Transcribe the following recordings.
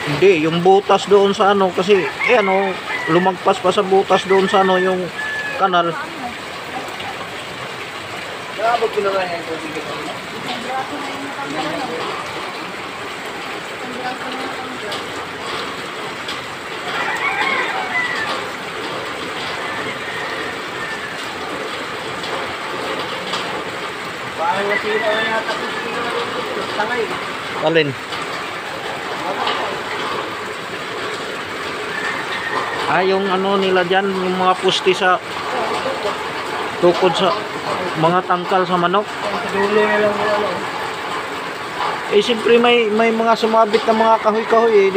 Hindi, yung butas doon sa ano kasi ano, lumagpas pa sa butas doon sa ano yung kanal. Nakabot ko na nga yan kung bigyan ko. Parang nasira na yata kung sino na rin tangay. Alin? Yung ano nila dyan, yung mga pusti sa tukod sa mga tangkal sa manok. Sa dulo na lang yung ano. Siyempre may mga sumabit na mga kahoy-kahoy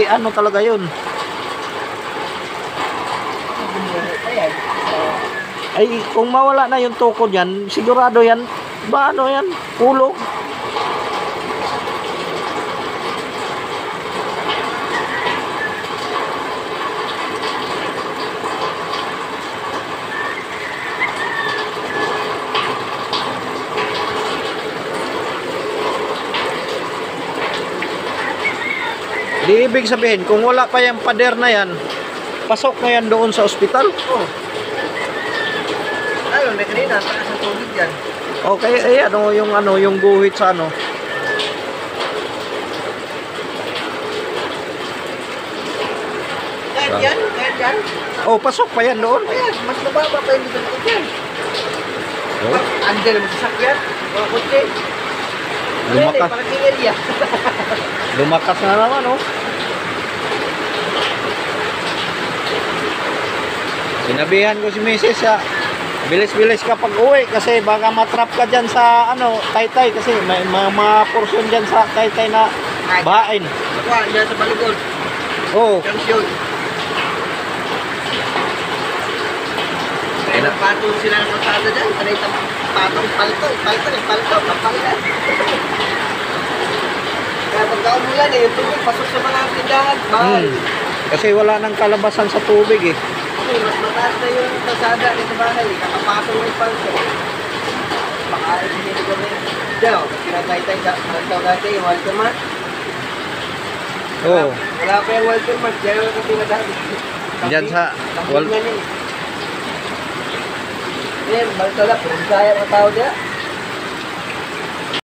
ano talaga yun. Kung mawala na yung tukod yan, sigurado yan, ba ano yan, ulog. Di ibig sabihin, kung wala pa yung pader na yan, pasok na yan doon sa ospital. Oh. Ayun, may kanina, taas ang tubig yan. Okay, ano yung guhit sa ano. Kahit yan. Oh, pasok pa yan doon. Ayan, mas mababa pa yung dito yan. Oh. Andel mo sa sakyan, mga kutsi. Lumakas. Parang kinilya. Lumakas na naman, oh. Sinabihan ko si Mrs. bilis-bilis ka pag uwi kasi baka matrap ka dyan sa ano, Taytay kasi may mga portion dyan sa Taytay na bahain. Nakuha, dyan sa Baligod. Oh. Junction. Kaya nagpatong sila ng kalsada dyan. Kanay patong palto, papalan. Kaya pagka-umulan yung tubig, pasok sa mga tindahan, mahal. Kasi wala nang kalabasan sa tubig eh. Kasi mas mataas na yung kalsada nito bahay, kakapatong ng palto. Baka hindi ko rin. Diyan, pinagaytay sa palto dati, yung Walter Mart. Oo. Wala pa yung Walter Mart, diyan yung pinagaytay. Diyan sa Yan, balto lang, pero kaya ang tao diyan.